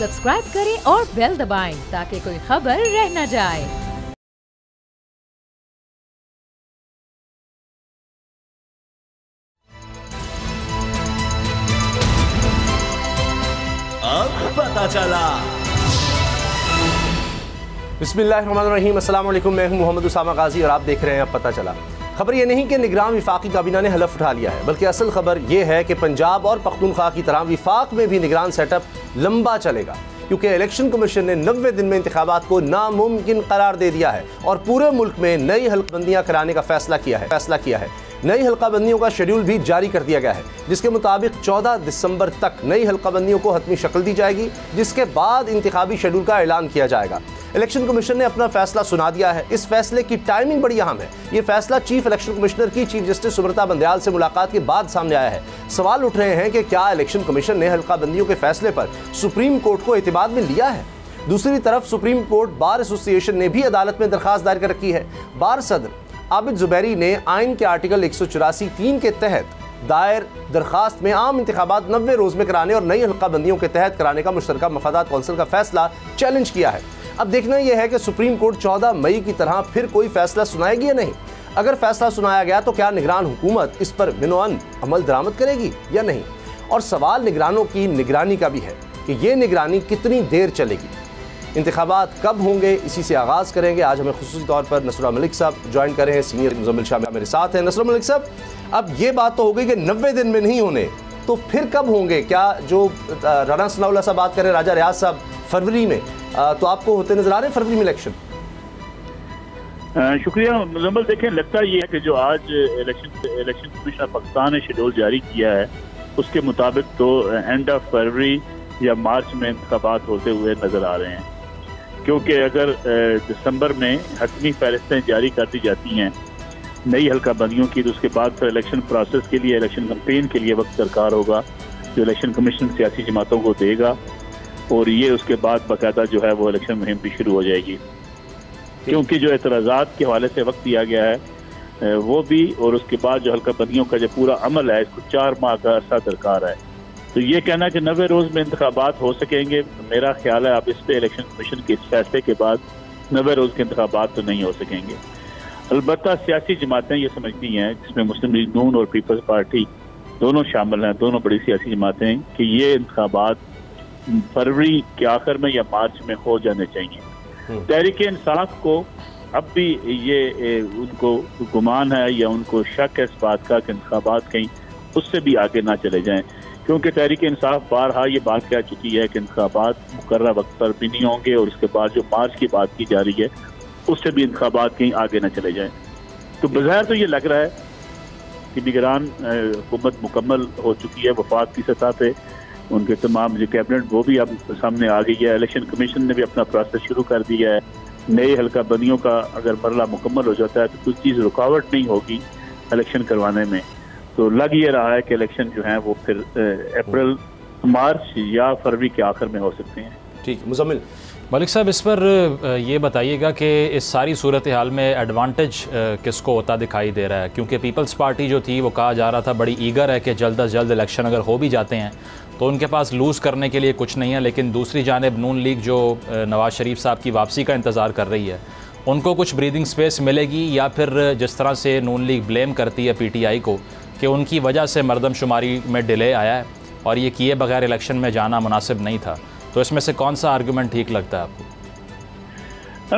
Subscribe करें और bell दबाएं ताकि कोई खबर रह न जाए। अब पता चला। बिस्मिल्लाहिर्रहमानिर्रहीम, अस्सलाम वालेकुम। मैं हूं मोहम्मद उसामा गाजी और आप देख रहे हैं अब पता चला। खबर ये नहीं कि निगरान विफाकी काबीना ने हलफ उठा लिया है, बल्कि असल खबर ये है कि पंजाब और पख्तूनख्वा की तरह विफाक में भी निगरान सेटअप लंबा चलेगा, क्योंकि इलेक्शन कमीशन ने 90 दिन में इंतखाबात को नामुमकिन करार दे दिया है और पूरे मुल्क में नई हल्काबंदियाँ कराने का फैसला किया है। नई हल्काबंदियों का शेड्यूल भी जारी कर दिया गया है, जिसके मुताबिक 14 दिसंबर तक नई हल्काबंदियों को हतमी शक्ल दी जाएगी, जिसके बाद इंतखाबी शेड्यूल का ऐलान किया जाएगा। इलेक्शन कमीशन ने अपना फैसला सुना दिया है। इस फैसले की टाइमिंग बड़ी अहम है। ये फैसला चीफ इलेक्शन कमिश्नर की चीफ जस्टिस सुब्रता बंदयाल से मुलाकात के बाद सामने आया है। सवाल उठ रहे हैं कि क्या इलेक्शन कमीशन ने हल्काबंदियों के फैसले पर सुप्रीम कोर्ट को एतमाद में लिया है। दूसरी तरफ सुप्रीम कोर्ट बार एसोसिएशन ने भी अदालत में दरखास्त दायर कर रखी है। बार सदर आबिद जुबैरी ने आइन के आर्टिकल 184(3) के तहत दायर दरखास्त में आम इंतखाबात 90 रोज में कराने और नई हल्काबंदियों के तहत कराने का मुश्तरका मफादात कौंसिल का फैसला चैलेंज किया है। अब देखना यह है कि सुप्रीम कोर्ट 14 मई की तरह फिर कोई फैसला सुनाएगी या नहीं। अगर फैसला सुनाया गया तो क्या निगरान हुकूमत इस पर बिनोअन अमल दरामद करेगी या नहीं। और सवाल निगरानों की निगरानी का भी है कि ये निगरानी कितनी देर चलेगी, इंतखाबात कब होंगे। इसी से आगाज़ करेंगे। आज हमें खुसूसी तौर पर नसरुल्लाह मलिक साहब ज्वाइन कर रहे हैं, सीनियर मुज़म्मिल शाह मेरे साथ हैं। नसरुल्लाह मलिक साहब, अब ये बात तो हो गई कि 90 दिन में नहीं होने, तो फिर कब होंगे? क्या जो राना सनाउल्लाह साहब बात करें, राजा रियाज साहब फरवरी में, तो आपको होते नजर आ रहे हैं फरवरी में इलेक्शन? शुक्रिया मुजम्मिल। देखें, लगता ये है कि जो आज इलेक्शन कमीशन ऑफ पाकिस्तान ने शेड्यूल जारी किया है, उसके मुताबिक तो एंड ऑफ फरवरी या मार्च में इंतखाबात होते हुए नजर आ रहे हैं। क्योंकि अगर दिसंबर में हतमी फहरिस्तें जारी कर दी जाती हैं नई हल्काबंदियों की, तो उसके बाद फिर इलेक्शन प्रोसेस के लिए, इलेक्शन कैंपेन के लिए वक्त दरकार होगा, जो इलेक्शन कमीशन सियासी जमातों को देगा, और ये उसके बाद बाकायदा जो है वो इलेक्शन मुहिम भी शुरू हो जाएगी। क्योंकि जो एतराज़ात के हवाले से वक्त दिया गया है वो भी, और उसके बाद जो हल्काबंदियों का जो पूरा अमल है, इसको 4 माह का अर्सा दरकार है। तो ये कहना कि 90 रोज में इंतखाबात हो सकेंगे, मेरा ख्याल है आप इस पे इलेक्शन कमीशन के इस फैसले के बाद 90 रोज के इंतखाबात तो नहीं हो सकेंगे। अलबत्ता सियासी जमातें ये समझती हैं, जिसमें मुस्लिम लीग नून और पीपल्स पार्टी दोनों शामिल हैं, दोनों बड़ी सियासी जमातें, कि ये इंतखाबात फरवरी के आखिर में या मार्च में हो जाने चाहिए। तहरीक इंसाफ को अब भी ये उनको गुमान है या उनको शक है इस बात का कि इंतखाबात कहीं उससे भी आगे ना चले जाएं, क्योंकि तहरीक इंसाफ बारहा ये बात कह चुकी है कि इंतखाबात मुकर्रर वक्त पर भी नहीं होंगे, और उसके बाद जो मार्च की बात की जा रही है उससे भी इंतखाबात कहीं आगे ना चले जाएं। तो बज़ाहिर तो ये लग रहा है कि निगरान हुकूमत मुकम्मल हो चुकी है वफाक की सतह पे, उनके तमाम जो कैबिनेट वो भी अब सामने आ गई है। इलेक्शन कमीशन ने भी अपना प्रोसेस शुरू कर दिया है। नई हल्काबंदियों का अगर मरला मुकम्मल हो जाता है तो कुछ चीज़ रुकावट नहीं होगी इलेक्शन करवाने में। तो लग ये रहा है कि इलेक्शन जो है वो फिर अप्रैल, मार्च या फरवरी के आखिर में हो सकते हैं। ठीक, मुज़म्मिल मलिक साहब, इस पर ये बताइएगा कि इस सारी सूरत हाल में एडवांटेज किसको होता दिखाई दे रहा है? क्योंकि पीपल्स पार्टी जो थी वो कहा जा रहा था बड़ी ईगर है कि जल्द अज जल्द इलेक्शन अगर हो भी जाते हैं तो उनके पास लूज़ करने के लिए कुछ नहीं है, लेकिन दूसरी जानिब नून लीग जो नवाज़ शरीफ साहब की वापसी का इंतज़ार कर रही है, उनको कुछ ब्रीदिंग स्पेस मिलेगी, या फिर जिस तरह से नून लीग ब्लेम करती है PTI को कि उनकी वजह से मरदमशुमारी में डिले आया है और ये किए बगैर इलेक्शन में जाना मुनासिब नहीं था, तो इसमें से कौन सा आर्गूमेंट ठीक लगता है आपको?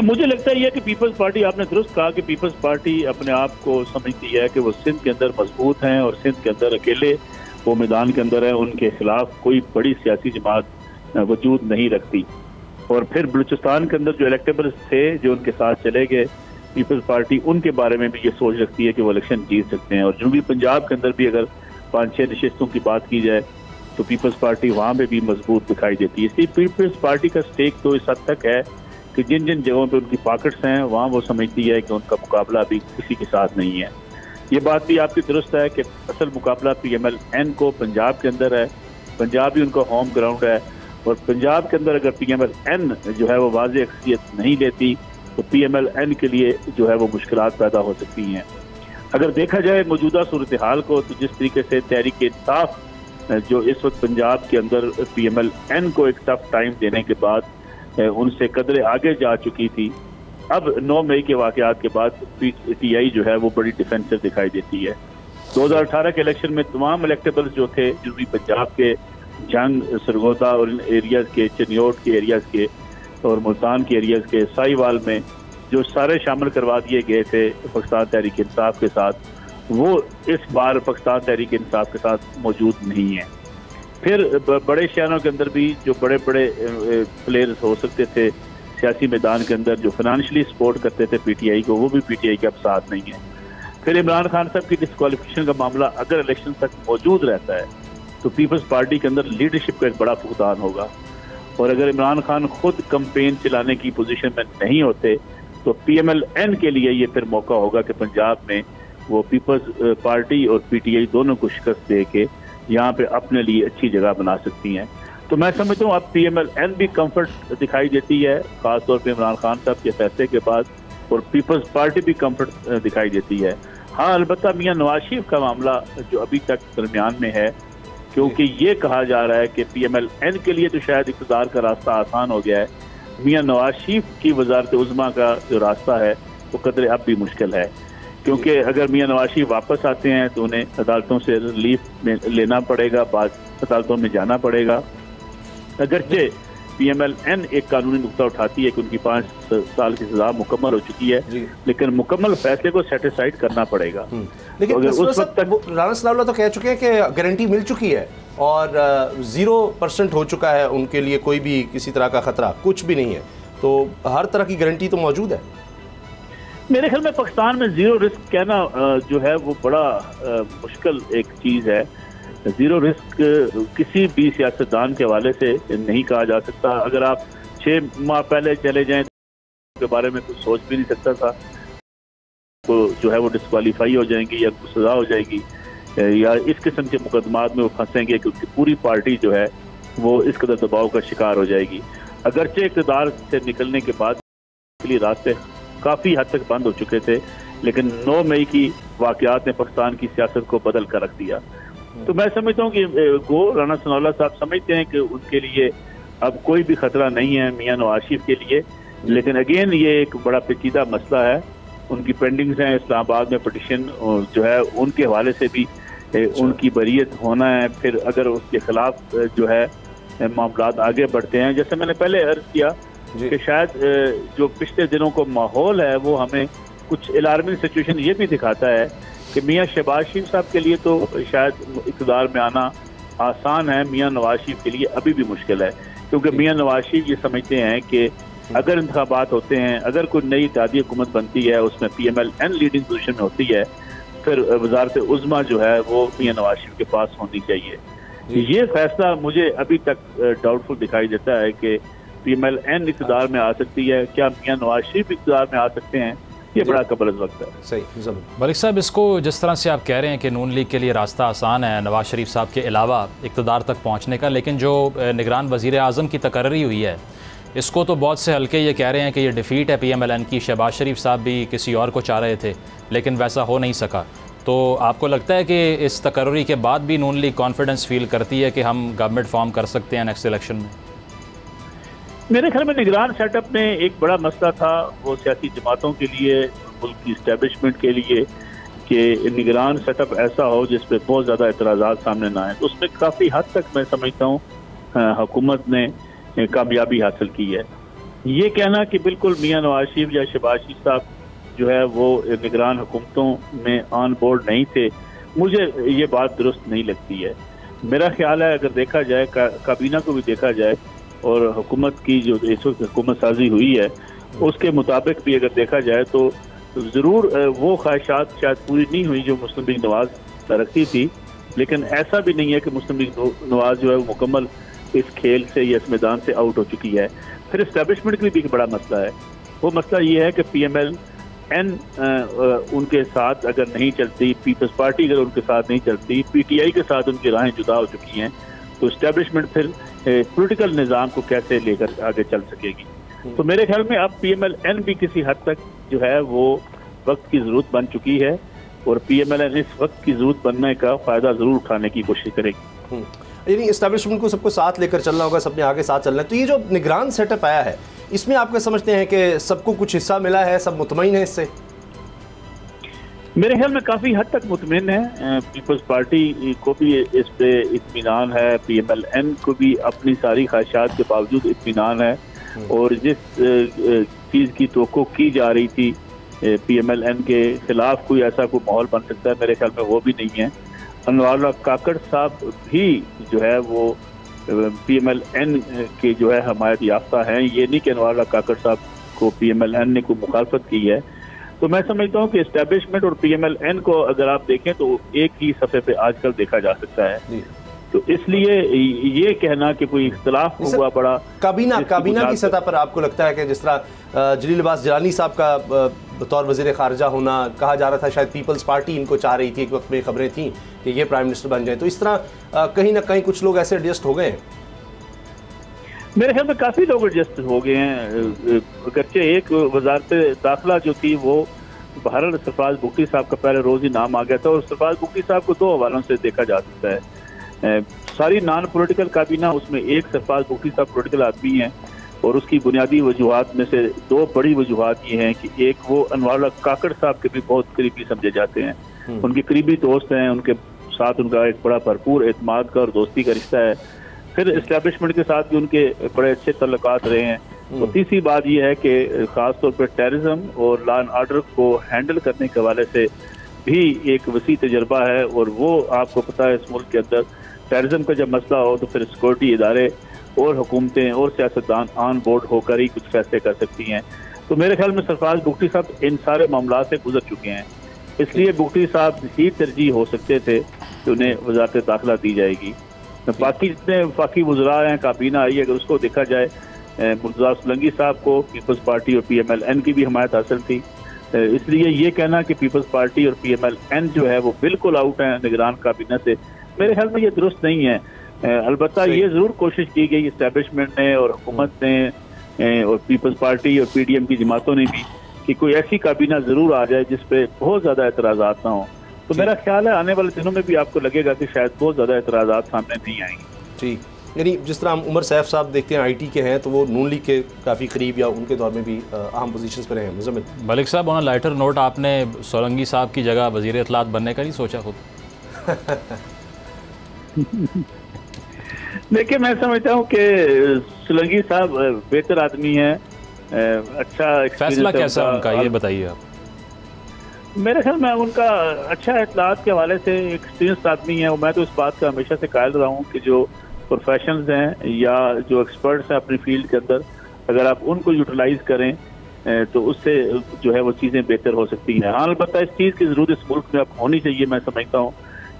मुझे लगता है कि पीपल्स पार्टी, आपने दुरुस्त कहा कि पीपल्स पार्टी अपने आप को समझती है कि वो सिंध के अंदर मजबूत हैं और सिंध के अंदर अकेले वो मैदान के अंदर है, उनके खिलाफ कोई बड़ी सियासी जमात वजूद नहीं रखती। और फिर बलूचिस्तान के अंदर जो इलेक्टेबल्स थे जो उनके साथ चले गए, पीपल्स पार्टी उनके बारे में भी ये सोच रखती है कि वो इलेक्शन जीत सकते हैं। और जनूबी पंजाब के अंदर भी अगर 5-6 नशिस्तों की बात की जाए तो पीपल्स पार्टी वहाँ पे भी मजबूत दिखाई देती है। इसलिए पीपल्स पार्टी का स्टेक तो इस हद तक है कि जिन जिन जगहों पे उनकी पॉकेट्स हैं वहाँ वो समझती है कि उनका मुकाबला अभी किसी के साथ नहीं है। ये बात भी आपकी दुरुस्त है कि असल मुकाबला PMLN को पंजाब के अंदर है, पंजाब ही उनका होम ग्राउंड है, और पंजाब के अंदर अगर PMLN जो है वो वाज़ेह अक्सियत नहीं लेती तो PMLN के लिए जो है वो मुश्किलात पैदा हो सकती हैं। अगर देखा जाए मौजूदा सूरत हाल को, तो जिस तरीके से तहरीक इंसाफ जो इस वक्त पंजाब के अंदर PMLN को एक टफ टाइम देने के बाद उनसे कदरे आगे जा चुकी थी, अब 9 मई के वाकयात के बाद PTI जो है वो बड़ी डिफेंसिव दिखाई देती है। 2018 के इलेक्शन में तमाम इलेक्टेबल्स जो थे जनूबी पंजाब के, जंग, सरगोदा और इन एरियाज के, चिन्योट के एरियाज के और मुल्तान के एरियाज के, साहिवाल में जो सारे शामिल करवा दिए गए थे पाकिस्तान तहरीक इंसाफ के साथ, वो इस बार पाकिस्तान तहरीक इंसाफ के साथ मौजूद नहीं है। फिर बड़े शहरों के अंदर भी जो बड़े बड़े प्लेयर्स हो सकते थे सियासी मैदान के अंदर, जो फाइनेंशियली सपोर्ट करते थे PTI को, वो भी PTI के अब साथ नहीं है। फिर इमरान खान साहब की डिस्क्वालिफिकेशन का मामला अगर इलेक्शन तक मौजूद रहता है तो पीपल्स पार्टी के अंदर लीडरशिप का एक बड़ा फुकदान होगा, और अगर इमरान खान खुद कैंपेन चलाने की पोजीशन में नहीं होते तो PMLN के लिए ये फिर मौका होगा कि पंजाब में वो पीपल्स पार्टी और PTI दोनों को शिकस्त दे के यहाँ पे अपने लिए अच्छी जगह बना सकती हैं। तो मैं समझता हूँ अब PMLN भी कंफर्ट दिखाई देती है, खासतौर पे इमरान खान साहब के फैसले के बाद, और पीपल्स पार्टी भी कंफर्ट दिखाई देती है। हाँ, अलबत्ता मियां नवाज शरीफ का मामला जो अभी तक दरमियान में है, क्योंकि ये कहा जा रहा है कि PMLN के लिए तो शायद इक़्तिदार का रास्ता आसान हो गया है, मियां नवाज शरीफ की वज़ारत उज़्मा का जो रास्ता है वो कदरे अब भी मुश्किल है, क्योंकि अगर मियां नवाज शरीफ वापस आते हैं तो उन्हें अदालतों से रिलीफ में लेना पड़ेगा, बाद अदालतों में जाना पड़ेगा। अगरचे PMLN एक कानूनी नुकता उठाती है कि उनकी 5 साल की सजा मुकम्मल हो चुकी है, लेकिन मुकम्मल फैसले को सेटिस्फाइड करना पड़ेगा। लेकिन अगर उस वक्त तक राना सनाउल्लाह तो कह चुके हैं कि गारंटी मिल चुकी है और 0% हो चुका है, उनके लिए कोई भी किसी तरह का खतरा कुछ भी नहीं है, तो हर तरह की गारंटी तो मौजूद है। मेरे ख्याल में पाकिस्तान में जीरो रिस्क कहना जो है वो बड़ा मुश्किल एक चीज़ है। जीरो रिस्क किसी भी सियासतदान के हवाले से नहीं कहा जा सकता। अगर आप 6 माह पहले चले जाएं तो के बारे में कुछ सोच भी नहीं सकता था, तो जो है वो डिस्क्वालीफाई हो जाएंगी या कुछ सजा हो जाएगी या इस किस्म के मुकदमात में वो फंसेंगे, क्योंकि पूरी पार्टी जो है वो इस कदर दबाव का शिकार हो जाएगी। अगरचे इक़्तिदार से निकलने के बाद रास्ते काफ़ी हद तक बंद हो चुके थे, लेकिन 9 मई की वाक़यात ने पाकिस्तान की सियासत को बदल कर रख दिया। तो मैं समझता हूँ कि राना सनाउल्लाह साहब समझते हैं कि उनके लिए अब कोई भी खतरा नहीं है मियां नवाज शरीफ के लिए, लेकिन अगेन ये एक बड़ा पेचीदा मसला है। उनकी पेंडिंग्स हैं इस्लामाबाद में पिटिशन जो है उनके हवाले से भी उनकी बरीयत होना है। फिर अगर उसके खिलाफ जो है मामलात आगे बढ़ते हैं, जैसे मैंने पहले अर्ज किया कि शायद जो पिछले दिनों को माहौल है वो हमें कुछ अलार्मिंग सिचुएशन ये भी दिखाता है कि मियां शहबाज शरीफ साहब के लिए तो शायद इक़्तिदार में आना आसान है, मियां नवाज शरीफ के लिए अभी भी मुश्किल है, क्योंकि मियां नवाज शरीफ ये समझते हैं कि अगर इंतखाबात होते हैं, अगर कोई नई इत्तेहादी हुकूमत बनती है, उसमें PMLN लीडिंग पोजीशन में होती है, फिर वज़ारत उज़्मा जो है वो मियां नवाज शरीफ के पास होनी चाहिए। ये फैसला मुझे अभी तक डाउटफुल दिखाई देता है कि PMLN इक़्तिदार में आ सकती है, क्या मियां नवाज शरीफ इक़्तिदार में आ सकते हैं, ये बड़ा कबल वक्त है। सही ज़रूर। मलिक साहब, इसको जिस तरह से आप कह रहे हैं कि नून लीग के लिए रास्ता आसान है नवाज शरीफ साहब के अलावा इक़्तिदार तक पहुँचने का, लेकिन जो निगरान वज़ीर आज़म की तकर्री हुई है इसको तो बहुत से हल्के ये कह रहे हैं कि ये डिफ़ीट है PMLN की। शहबाज शरीफ साहब भी किसी और को चाह रहे थे लेकिन वैसा हो नहीं सका। तो आपको लगता है कि इस तकर्री के बाद भी नून लीग कॉन्फिडेंस फील करती है कि हम गवर्नमेंट फॉर्म कर सकते हैं नेक्स्ट इलेक्शन में? मेरे ख्याल में निगरान सेटअप में एक बड़ा मसला था वो सियासी जमातों के लिए, मुल्क की इस्टेब्लिशमेंट के लिए, कि निगरान सेटअप ऐसा हो जिस पर बहुत ज़्यादा एतराज़ात सामने ना आए। तो उसमें काफ़ी हद तक मैं समझता हूँ हुकूमत ने कामयाबी हासिल की है। ये कहना कि बिल्कुल मियां नवाज शरीफ या शहबाज शरीफ साहब जो है वो निगरान हुकूमतों में ऑन बोर्ड नहीं थे, मुझे ये बात दुरुस्त नहीं लगती है। मेरा ख्याल है अगर देखा जाए, काबीना को भी देखा जाए और हुकूमत की जो इस वक्त हुकूमत साजी हुई है उसके मुताबिक भी अगर देखा जाए तो ज़रूर वो ख्वाहिशात शायद पूरी नहीं हुई जो मुस्लिम लीग नवाज रखती थी, लेकिन ऐसा भी नहीं है कि मुस्लिम लीग नवाज जो है वो मुकम्मल इस खेल से या इस मैदान से आउट हो चुकी है। फिर इस्टेब्लिशमेंट के लिए भी एक बड़ा मसला है। वो मसला ये है कि PMLN उनके साथ अगर नहीं चलती, पीपल्स पार्टी अगर उनके साथ नहीं चलती, PTI के साथ उनकी राहें जुदा हो चुकी हैं, तो इस्टेब्लिशमेंट फिर पॉलिटिकल निज़ाम को कैसे लेकर आगे चल सकेगी। तो मेरे ख्याल में अब PMLN भी किसी हद तक जो है वो वक्त की ज़रूरत बन चुकी है और PMLN इस वक्त की ज़रूरत बनने का फ़ायदा ज़रूर उठाने की कोशिश करेगी। यानी इस्टेब्लिशमेंट को सबको साथ लेकर चलना होगा, सबने आगे साथ चलना है। तो ये जो निगरान सेटअप आया है, इसमें आप क्या समझते हैं कि सबको कुछ हिस्सा मिला है, सब मुतमईन है इससे? मेरे ख्याल में काफ़ी हद तक मुतमिन है। पीपल्स पार्टी को भी इस पे इत्मीनान है, PMLN को भी अपनी सारी ख्वाहिशात के बावजूद इत्मीनान है, और जिस चीज़ की तवक्को की जा रही थी PMLN के खिलाफ कोई ऐसा कोई माहौल बन सकता है, मेरे ख्याल में वो भी नहीं है। अनवारुल्लाह काकड़ साहब भी जो है वो PMLN के जो है हमायत याफ्ता हैं। ये नहीं कि अनवारुल्लाह काकड़ साहब को PMLN ने कोई मुखालफत की है। तो मैं समझता हूँ कि इस्टेब्लिशमेंट और PMLN को अगर आप देखें तो एक ही सफ़े पे आजकल देखा जा सकता है। तो इसलिए ये कहना कि कोई इख्तिलाफ हुआ बड़ा काबीना की सतह पर आपको लगता है कि जिस तरह जलील अब्बास जिलानी साहब का बतौर वज़ीर ख़ारजा होना कहा जा रहा था, शायद पीपल्स पार्टी इनको चाह रही थी, एक वक्त में खबरें थीं कि ये प्राइम मिनिस्टर बन जाए, तो इस तरह कहीं ना कहीं कुछ लोग ऐसे एडजस्ट हो गए हैं? मेरे ख्याल में काफ़ी लोग एडजस्ट हो गए हैं। अगरचे एक वजारत दाखिला जो थी वो बहरहाल सरफराज बुगटी साहब का पहले रोज़ ही नाम आ गया था, और सरफराज बुगटी साहब को 2 हवालों से देखा जा सकता है। सारी नॉन पॉलिटिकल काबीना, उसमें एक सरफराज बुगटी साहब पॉलिटिकल आदमी हैं, और उसकी बुनियादी वजूहात में से 2 बड़ी वजूहात ये हैं कि एक वो अनवारुल्लाह काकड़ साहब के भी बहुत करीबी समझे जाते हैं, उनके करीबी दोस्त हैं, उनके साथ उनका एक बड़ा भरपूर एतमाद का और दोस्ती का रिश्ता है। फिर इस्टेब्लिशमेंट के साथ भी उनके बड़े अच्छे तल्लुकात रहे हैं। और तीसरी बात यह है कि ख़ासतौर पर टेररिज्म और लॉ एंड ऑर्डर को हैंडल करने के हवाले से भी एक वसी तजर्बा है, और वो आपको पता है इस मुल्क के अंदर टेररिज्म का जब मसला हो तो फिर सिक्योरिटी इदारे और हुकूमतें और सियासतदान ऑन बोर्ड होकर ही कुछ फैसले कर सकती हैं। तो मेरे ख्याल में सरफराज बुगटी साहब इन सारे मामला से गुजर चुके हैं, इसलिए बुगटी साहब ही तरजीह हो सकते थे कि उन्हें वजारत दाखिला दी जाएगी। बाकी जितने वफाकी वज़रा हैं, काबीना आई, अगर उसको देखा जाए, मुर्तज़ा सोलंकी साहब को पीपल्स पार्टी और PMLN की भी हमायत हासिल थी, इसलिए ये कहना कि पीपल्स पार्टी और PMLN जो है वो बिल्कुल आउट है निगरान काबीना से, मेरे ख्याल में ये दुरुस्त नहीं है। अलबत्ता ये ज़रूर कोशिश की गई इस्टेब्लिशमेंट ने और हुकूमत ने और पीपल्स पार्टी और PDM की जमातों ने भी कि कोई ऐसी काबीना ज़रूर आ जाए जिस पे बहुत ज़्यादा एतराज़ात ना हो। तो मेरा ख्याल है आने वाले दिनों में भी आपको लगेगा कि शायद बहुत ज़्यादा एतराज़ात सामने नहीं आएंगे। ठीक, यानी जिस तरह हम उमर सैफ साहब देखते हैं IT के हैं, तो वो नून लीग के काफ़ी करीब या उनके दौर में भी अहम पोजीशंस पर हैं। मुज़म्मिल मलिक साहब, ऑन लाइटर नोट, आपने सोलंकी साहब की जगह वज़ीर इत्तलात बनने का नहीं सोचा खुद? देखिए, मैं समझता हूँ कि सोलंकी साहब बेहतर आदमी हैं, अच्छा फैसला कैसा उनका, ये बताइए आप। मेरे ख्याल में उनका अच्छा इत्तलात के हवाले से एक्सपीरियंस आदमी है। मैं तो इस बात का हमेशा से कायल रहा हूँ कि जो प्रोफेशनल्स हैं या जो एक्सपर्ट्स हैं अपनी फील्ड के अंदर, अगर आप उनको यूटिलाइज करें तो उससे जो है वो चीज़ें बेहतर हो सकती हैं। हाँ, अलबत्ता इस चीज़ की ज़रूरत इस मुल्क में अब होनी चाहिए। मैं समझता हूँ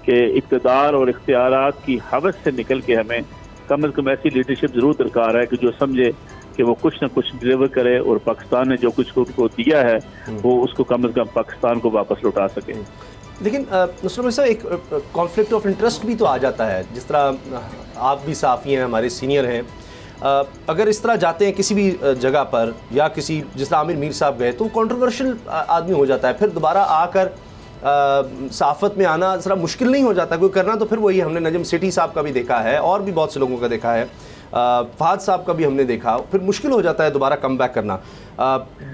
कि इक़्तिदार और इख्तियारात की हवस से निकल के हमें कम अज़ कम ऐसी लीडरशिप ज़रूर दरकार है कि जो समझे कि वो कुछ ना कुछ डिलीवर करे और पाकिस्तान ने जो कुछ उनको दिया है वो उसको कम अज़ कम पाकिस्तान को वापस लौटा सके। लेकिन नुसरत साहब, एक कॉन्फ्लिक्ट ऑफ इंटरेस्ट भी तो आ जाता है। जिस तरह आप भी साफ़ी हैं, हमारे सीनियर हैं, अगर इस तरह जाते हैं किसी भी जगह पर या किसी, जिस तरह आमिर मीर साहब गए, तो कंट्रोवर्शियल आदमी हो जाता है, फिर दोबारा आकर साफ़त में आना ज़रा मुश्किल नहीं हो जाता कोई करना? तो फिर वही हमने नजम सेठी साहब का भी देखा है और भी बहुत से लोगों का देखा है, फहद साहब का भी हमने देखा, फिर मुश्किल हो जाता है दोबारा कम बैक करना।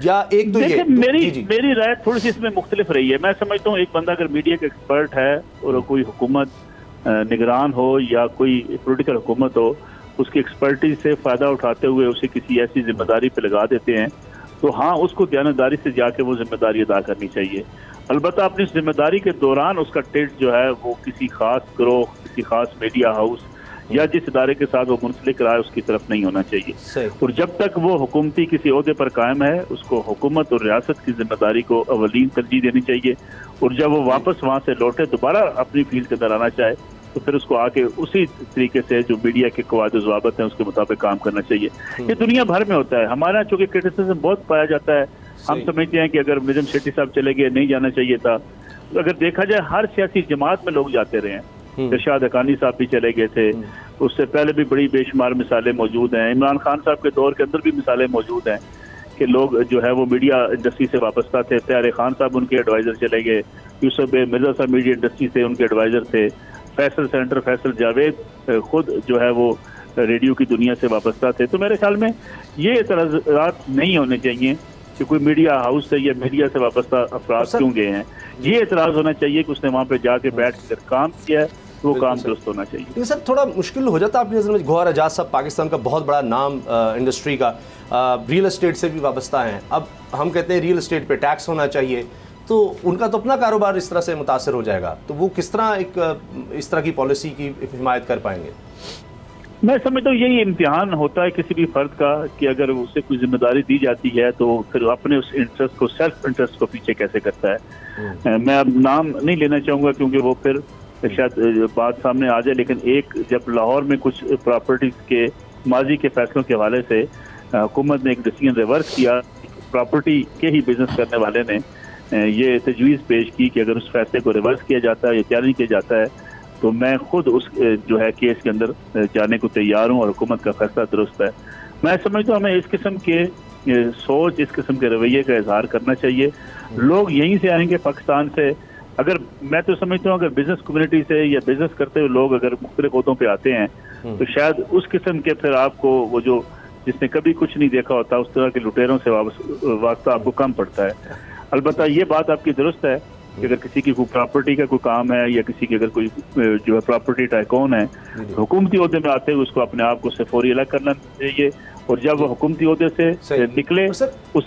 या एक तो ये मेरी राय थोड़ी सी इसमें मुख्तलिफ रही है। मैं समझता हूँ एक बंदा अगर मीडिया का एक्सपर्ट है और कोई हुकूमत निगरान हो या कोई पॉलिटिकल हुकूमत हो, उसकी एक्सपर्टीज से फ़ायदा उठाते हुए उसे किसी ऐसी जिम्मेदारी पर लगा देते हैं, तो हाँ, उसको दयानतदारी से जाके वो जिम्मेदारी अदा करनी चाहिए। अलबत्ता अपनी जिम्मेदारी के दौरान उसका टिल्ट जो है वो किसी खास ग्रोह, किसी खास मीडिया हाउस या जिस इदारे के साथ वो मुंसलिक रहा है उसकी तरफ नहीं होना चाहिए। और जब तक वो हुकूमती किसी ओहदे पर कायम है, उसको हुकूमत और रियासत की जिम्मेदारी को अवलीन तरजीह देनी चाहिए। और जब वो वापस वहाँ से लौटे, दोबारा अपनी फील्ड के अंदर आना चाहे, तो फिर उसको आके उसी तरीके से जो मीडिया के कवायद ज़वाबित हैं उसके मुताबिक काम करना चाहिए। ये दुनिया भर में होता है। हमारे यहाँ चूँकि क्रिटिसिज्म बहुत पाया जाता है, हम समझते हैं कि अगर नजम सेठी साहब चले गए, नहीं जाना चाहिए था। तो अगर देखा जाए हर सियासी जमात में लोग जाते रहे हैं। इरशाद हकानी साहब भी चले गए थे, उससे पहले भी बड़ी बेशुमार मिसालें मौजूद हैं। इमरान खान साहब के दौर के अंदर भी मिसालें मौजूद हैं कि लोग जो है वो मीडिया इंडस्ट्री से वाबस्ता थे। प्यारे खान साहब उनके एडवाइज़र चले गए, यूसुफ मिर्जा साहब मीडिया इंडस्ट्री से उनके एडवाइज़र थे, फैसल सेंटर फैसल जावेद खुद जो है वो रेडियो की दुनिया से वाबस्ता थे। तो मेरे ख्याल में ये एतराज़ात नहीं होने चाहिए कि कोई मीडिया हाउस है या मीडिया से वाबस्ता अफराद क्यों गए हैं। ये एतराज़ होना चाहिए कि उसने वहाँ पे जाके बैठ कर काम किया है, वो काम दुरुस्त होना चाहिए। लेकिन सर थोड़ा मुश्किल हो जाता है आपकी नज़र में। गौहर एजाज साहब पाकिस्तान का बहुत बड़ा नाम इंडस्ट्री का, रियल एस्टेट से भी वाबस्ता हैं। अब हम कहते हैं रियल एस्टेट पे टैक्स होना चाहिए, तो उनका तो अपना कारोबार इस तरह से मुतासर हो जाएगा, तो वो किस तरह इस तरह की पॉलिसी की हिमायत कर पाएंगे? मैं समझता हूँ यही इम्तिहान होता है किसी भी फर्द का कि अगर उसे कोई जिम्मेदारी दी जाती है तो फिर अपने उस इंटरेस्ट को, सेल्फ इंटरेस्ट को पीछे कैसे करता है। मैं अब नाम नहीं लेना चाहूँगा क्योंकि वो फिर शायद बात सामने आ जाए, लेकिन एक जब लाहौर में कुछ प्रॉपर्टीज के माजी के फैसलों के हवाले से हुकूमत ने एक डिसीजन रिवर्स किया, प्रॉपर्टी के ही बिजनेस करने वाले ने ये तजवीज़ पेश की कि अगर उस फैसले को रिवर्स किया जाता है या क्या नहीं किया जाता है तो मैं खुद उस जो है केस के अंदर जाने को तैयार हूँ और हुकूमत का फैसला दुरुस्त है। मैं समझता हूँ हमें इस किस्म के सोच, इस किस्म के रवैये का इजहार करना चाहिए। लोग यहीं से आएंगे पाकिस्तान से। अगर मैं तो समझता हूँ अगर बिजनेस कम्युनिटी से या बिजनेस करते हुए लोग अगर मुख्तलिफ ओहदों पे आते हैं तो शायद उस किस्म के फिर आपको वो जो जिसने कभी कुछ नहीं देखा होता उस तरह के लुटेरों से वास्ता आपको कम पड़ता है। अलबत्ता ये बात आपकी दुरुस्त है कि अगर किसी की कोई प्रॉपर्टी का कोई काम है या किसी की अगर कोई जो है प्रॉपर्टी टाइकून है, हुकूमती ओहदे में आते हुए उसको अपने आप को से फौरी अलग करना चाहिए, और जब वो हुकूमती ओहदे से निकले उस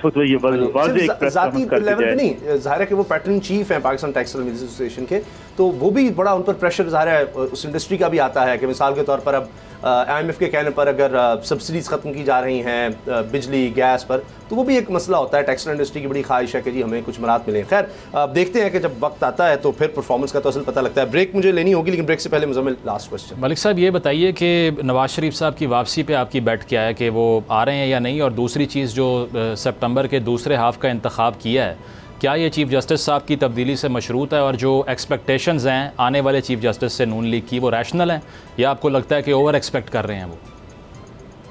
वक्त ये वाज़ेह एक प्रेस कॉन्फ्रेंस कर दी जाए। नहीं, ज़ाहिर है कि वो पैटर्न चीफ हैं पाकिस्तान टेक्सटाइल एसोसिएशन के, तो वो भी बड़ा उन पर प्रेशर ज़ाहिर है उस इंडस्ट्री का भी आता है कि मिसाल के तौर पर अब IMF के कहने पर अगर सब्सिडीज़ ख़त्म की जा रही हैं बिजली गैस पर, तो वो भी एक मसला होता है। टेक्सटाइल इंडस्ट्री की बड़ी ख्वाहिश है कि जी हमें कुछ मराहत मिले। खैर देखते हैं कि जब वक्त आता है तो फिर परफॉर्मेंस का तो असल पता लगता है। ब्रेक मुझे लेनी होगी, लेकिन ब्रेक से पहले मुझे लास्ट क्वेश्चन। मलिक साहब ये बताइए कि नवाज शरीफ साहब की वापसी पे आपकी बैठ क्या है कि वो आ रहे हैं या नहीं, और दूसरी चीज़ जो सितंबर के दूसरे हाफ का इंतखाब किया है, क्या ये चीफ जस्टिस साहब की तब्दीली से मशरूत है, और जो एक्सपेक्टेशंस हैं आने वाले चीफ जस्टिस से नून लीग की वो रैशनल हैं या आपको लगता है कि ओवर एक्सपेक्ट कर रहे हैं वो?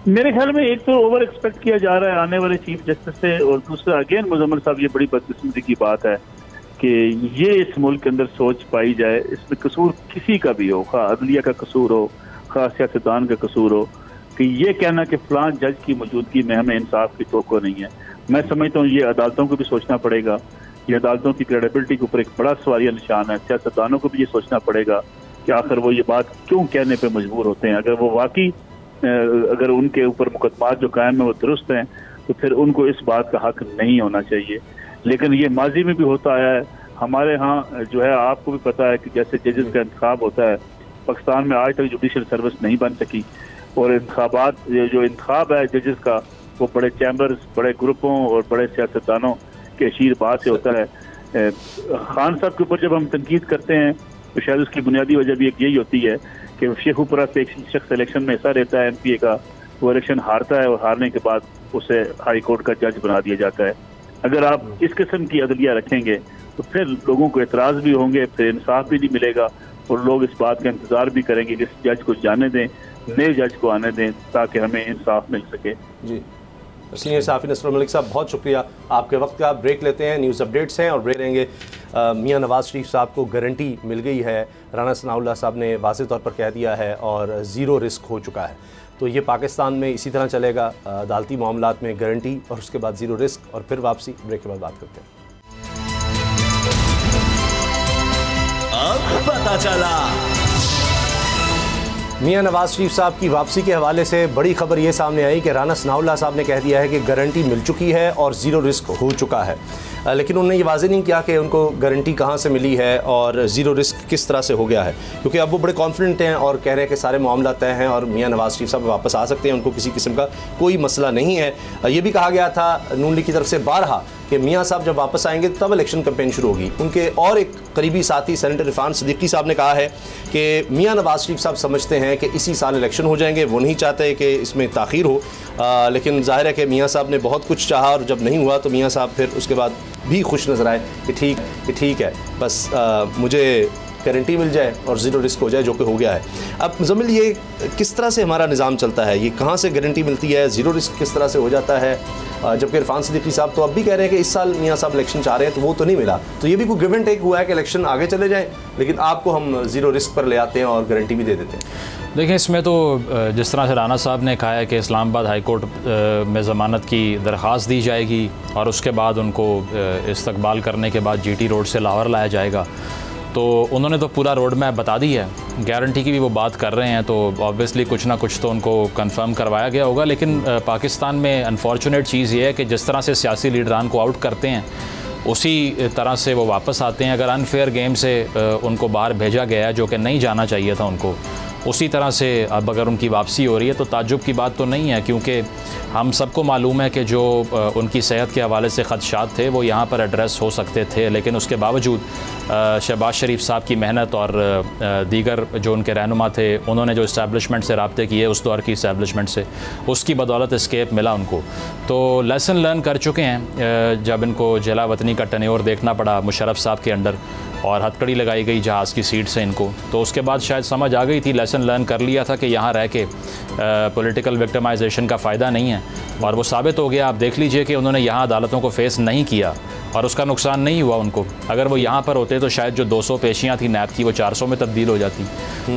मेरे ख्याल में एक तो ओवर एक्सपेक्ट किया जा रहा है आने वाले चीफ जस्टिस से, और दूसरा अगेन मुजम्मिल साहब ये बड़ी बदकिस्मती की बात है कि ये इस मुल्क के अंदर सोच पाई जाए, इसमें कसूर किसी का भी हो, खा अदलिया का कसूर हो, खा सियासतदान का कसूर हो, कि ये कहना कि फलां जज की मौजूदगी में हमें इंसाफ की तवक्को नहीं है। मैं समझता हूँ ये अदालतों को भी सोचना पड़ेगा, ये अदालतों की क्रेडिबिलिटी के ऊपर एक बड़ा सवालिया निशान है। सियासतदानों को भी ये सोचना पड़ेगा कि आखिर वो ये बात क्यों कहने पे मजबूर होते हैं। अगर वो वाकई अगर उनके ऊपर मुकदमात जो कायम है वो दुरुस्त हैं तो फिर उनको इस बात का हक नहीं होना चाहिए। लेकिन ये माजी में भी होता आया है। हमारे यहाँ जो है आपको भी पता है कि जैसे जजेस का इंतखाब होता है, पाकिस्तान में आज तक जुडिशल सर्विस नहीं बन सकी, और इंतखाबात जो इंतखाब है जजेस का वो बड़े चैम्बर्स, बड़े ग्रुपों और बड़े सियासतदानों के शीरबाद से होता है। खान साहब के ऊपर जब हम तनकीद करते हैं तो शायद उसकी बुनियादी वजह भी एक यही होती है कि शेखुपुरा से एक शख्स इलेक्शन में हिस्सा लेता है MPA का, वो इलेक्शन हारता है और हारने के बाद उसे हाई कोर्ट का जज बना दिया जाता है। अगर आप इस किस्म की अदलिया रखेंगे तो फिर लोगों को एतराज़ भी होंगे, फिर इंसाफ भी नहीं मिलेगा, और लोग इस बात का इंतज़ार भी करेंगे कि इस जज को जाने दें, नए जज को आने दें ताकि हमें इंसाफ मिल सके। जी, सीनियर सहाफ़ी नसर मलिक साहब बहुत शुक्रिया आपके वक्त का। ब्रेक लेते हैं, न्यूज़ अपडेट्स हैं और ब्रेक लेंगे। मियां नवाज शरीफ साहब को गारंटी मिल गई है, राना सनाउल्लाह साहब ने वाज़ेह तौर पर कह दिया है, और ज़ीरो रिस्क हो चुका है। तो ये पाकिस्तान में इसी तरह चलेगा, अदालती मामलात में गारंटी और उसके बाद ज़ीरो रिस्क, और फिर वापसी। ब्रेक के बाद बात करते हैं। अब पता चला। मियां नवाज शरीफ साहब की वापसी के हवाले से बड़ी खबर ये सामने आई कि राना सनाउल्लाह साहब ने कह दिया है कि गारंटी मिल चुकी है और ज़ीरो रिस्क हो चुका है, लेकिन उन्होंने ये वाज़ेह नहीं किया कि उनको गारंटी कहाँ से मिली है और ज़ीरो रिस्क किस तरह से हो गया है, क्योंकि अब वो बड़े कॉन्फिडेंट हैं और कह रहे हैं कि सारे मामला तय हैं और मियां नवाज शरीफ साहब वापस आ सकते हैं, उनको किसी किस्म का कोई मसला नहीं है। ये भी कहा गया था नून लीग की तरफ से बारहा कि मियां साहब जब वापस आएंगे तब इलेक्शन कैंपेन शुरू होगी। उनके और एक करीबी साथी सेनेटर इरफान सिद्दीकी साहब ने कहा है कि मियां नवाज शरीफ साहब समझते हैं कि इसी साल इलेक्शन हो जाएंगे, वो नहीं चाहते कि इसमें ताख़ीर हो, लेकिन जाहिर है कि मियां साहब ने बहुत कुछ चाहा और जब नहीं हुआ तो मियां साहब फिर उसके बाद भी खुश नज़र आए कि ठीक है, बस मुझे गारंटी मिल जाए और ज़ीरो रिस्क हो जाए, जो कि हो गया है। अब मुज़म्मिल, ये किस तरह से हमारा निज़ाम चलता है, ये कहाँ से गारंटी मिलती है, ज़ीरो रिस्क किस तरह से हो जाता है? जबकि इरफान सिद्दीकी साहब तो अब भी कह रहे हैं कि इस साल मियाँ साहब इलेक्शन चाह रहे हैं, तो वो तो नहीं मिला, तो ये भी कोई गिव एंड टेक हुआ है कि इलेक्शन आगे चले जाएँ लेकिन आपको हम ज़ीरो रिस्क पर ले आते हैं और गारंटी भी दे देते हैं। देखिए, इसमें तो जिस तरह से राना साहब ने कहा है कि इस्लामाबाद हाई कोर्ट में ज़मानत की दरख्वास्त दी जाएगी और उसके बाद उनको इस्तकबाल करने के बाद GT रोड से लाहौर लाया जाएगा, तो उन्होंने तो पूरा रोड मैप बता दी है। गारंटी की भी वो बात कर रहे हैं, तो ऑब्वियसली कुछ ना कुछ तो उनको कंफर्म करवाया गया होगा। लेकिन पाकिस्तान में अनफॉर्चुनेट चीज़ ये है कि जिस तरह से सियासी लीडरान को आउट करते हैं उसी तरह से वो वापस आते हैं। अगर अनफेयर गेम से उनको बाहर भेजा गया है, जो कि नहीं जाना चाहिए था उनको, उसी तरह से अब अगर उनकी वापसी हो रही है तो ताज्जुब की बात तो नहीं है, क्योंकि हम सबको मालूम है कि जो उनकी सेहत के हवाले से ख़दशात थे वो यहाँ पर एड्रेस हो सकते थे, लेकिन उसके बावजूद शहबाज शरीफ साहब की मेहनत और दीगर जो उनके रहनुमा थे, उन्होंने जो इस्टेब्लिशमेंट से रब्ते किए उस दौर की इस्टेब्लिशमेंट से, उसकी बदौलत एस्केप मिला उनको। तो लेसन लर्न कर चुके हैं। जब इनको जिला वतनी का टन्योर देखना पड़ा मुशर्रफ साहब के अंडर और हथकड़ी लगाई गई जहाज़ की सीट से इनको, तो उसके बाद शायद समझ आ गई थी, लेसन लर्न कर लिया था कि यहाँ रह के पॉलिटिकल विक्टिमाइजेशन का फ़ायदा नहीं है, और वो साबित हो गया। आप देख लीजिए कि उन्होंने यहाँ अदालतों को फेस नहीं किया और उसका नुकसान नहीं हुआ उनको। अगर वो यहाँ पर होते तो शायद जो 200 पेशियाँ थी नैब की वो 400 में तब्दील हो जाती।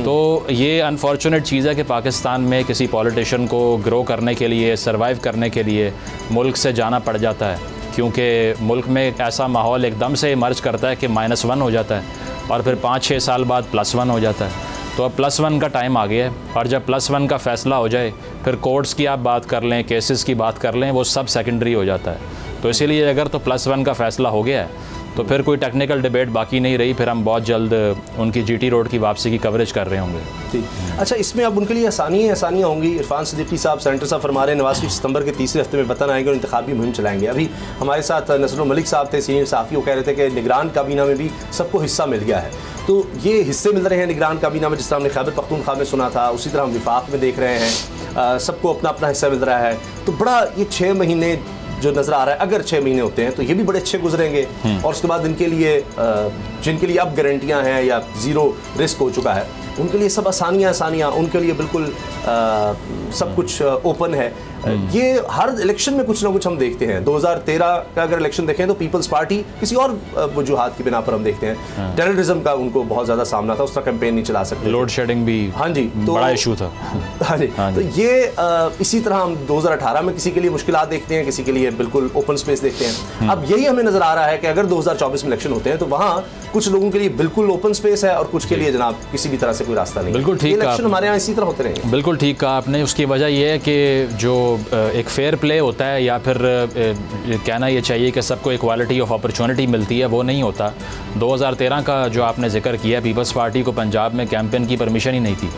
तो ये अनफॉर्चुनेट चीज़ है कि पाकिस्तान में किसी पॉलिटिशियन को ग्रो करने के लिए, सर्वाइव करने के लिए मुल्क से जाना पड़ जाता है, क्योंकि मुल्क में एक ऐसा माहौल एकदम से इमर्ज करता है कि -1 हो जाता है और फिर 5-6 साल बाद +1 हो जाता है। तो अब +1 का टाइम आ गया है, और जब +1 का फ़ैसला हो जाए फिर कोर्ट्स की आप बात कर लें, केसेस की बात कर लें, वो सब सेकेंडरी हो जाता है। तो इसीलिए अगर तो +1 का फ़ैसला हो गया है तो फिर कोई टेक्निकल डिबेट बाकी नहीं रही, फिर हम बहुत जल्द उनकी GT रोड की वापसी की कवरेज कर रहे होंगे। ठीक। अच्छा, इसमें अब उनके लिए आसानियाँ होंगी। इरफान सिद्दीकी साहब, सेनेटर साहब फरमा रहे हैं 29 सितंबर के तीसरे हफ्ते में वतन आएंगे और इंतखाबी मुहिम चलाएंगे। अभी हमारे साथ नसरुल मलिक साहब थे, सीनियर सहाफ़ी, वो कह रहे थे कि निगरान काबीना में भी सबको हिस्सा मिल गया है। तो ये हिस्से मिल रहे हैं निगरान काबीना में, जिस तरह हमने खैबर पख्तूनख्वा में सुना था, उसी तरह हम विफाक में देख रहे हैं, सबको अपना अपना हिस्सा मिल रहा है। तो बड़ा ये 6 महीने जो नज़र आ रहा है, अगर 6 महीने होते हैं तो ये भी बड़े अच्छे गुजरेंगे, और उसके बाद इनके लिए जिनके लिए अब गारंटियां हैं या ज़ीरो रिस्क हो चुका है, उनके लिए सब आसानियाँ, उनके लिए बिल्कुल सब कुछ ओपन है। ये हर इलेक्शन में कुछ ना कुछ हम देखते हैं। 2013 का अगर इलेक्शन देखें तो पीपल्स पार्टी किसी और वजूहात की बिना पर हम देखते हैं, टेररिज्म का उनको बहुत ज़्यादा सामना था, उस तरह कैंपेन नहीं चला सकते, लोड शेडिंग भी हाँ जी तो बड़ा इशू था। हाँ जी, तो ये इसी तरह हम 2018 में किसी के लिए मुश्किलात देखते हैं, किसी के लिए बिल्कुल ओपन स्पेस देखते हैं। अब यही हमें नज़र आ रहा है कि अगर 2024 में इलेक्शन होते हैं तो वहाँ कुछ लोगों के लिए बिल्कुल ओपन स्पेस है और कुछ के लिए जनाब किसी भी तरह से कोई रास्ता नहीं। बिल्कुल ठीक, इलेक्शन हमारे यहाँ इसी तरह होते रहेंगे। बिल्कुल ठीक कहा आपने। उसकी वजह यह है कि जो एक फेयर प्ले होता है, या फिर कहना ये चाहिए कि सबको इक्वालिटी ऑफ अपॉर्चुनिटी मिलती है, वो नहीं होता। 2013 का जो आपने जिक्र किया, पीपल्स पार्टी को पंजाब में कैंपेन की परमिशन ही नहीं थी,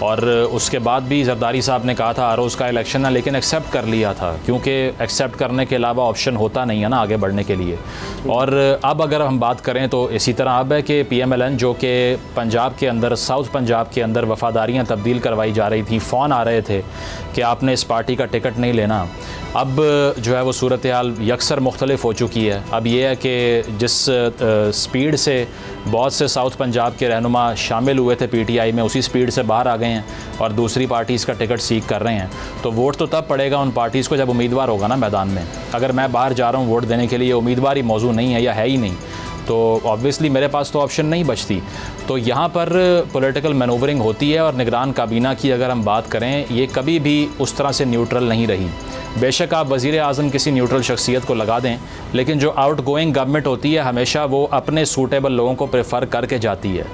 और उसके बाद भी जरदारी साहब ने कहा था आरोज़ का इलेक्शन है, लेकिन एक्सेप्ट कर लिया था, क्योंकि एक्सेप्ट करने के अलावा ऑप्शन होता नहीं है ना आगे बढ़ने के लिए। और अब अगर हम बात करें तो इसी तरह अब है कि PMLN जो कि पंजाब के अंदर, साउथ पंजाब के अंदर वफ़ादारियाँ तब्दील करवाई जा रही थी, फ़ोन आ रहे थे कि आपने इस पार्टी का टिकट नहीं लेना, अब जो है वो सूरत हाल यकसर मुख्तलिफ हो चुकी है। अब ये है कि जिस स्पीड से बहुत से साउथ पंजाब के रहनुमा शामिल हुए थे PTI में, उसी स्पीड से बाहर आ गए हैं और दूसरी पार्टीज़ का टिकट सीख कर रहे हैं। तो वोट तो तब पड़ेगा उन पार्टीज़ को जब उम्मीदवार होगा ना मैदान में। अगर मैं बाहर जा रहा हूँ वोट देने के लिए, उम्मीदवार ही मौजूद नहीं है या है ही नहीं, तो ऑब्वियसली मेरे पास तो ऑप्शन नहीं बचती। तो यहाँ पर पॉलिटिकल मैनूवरिंग होती है, और निगरान काबीना की अगर हम बात करें, ये कभी भी उस तरह से न्यूट्रल नहीं रही। बेशक आप वज़ीर आज़म किसी न्यूट्रल शख्सियत को लगा दें, लेकिन जो आउट गोइंग गवर्नमेंट होती है हमेशा वो अपने सूटेबल लोगों को प्रेफर करके जाती है।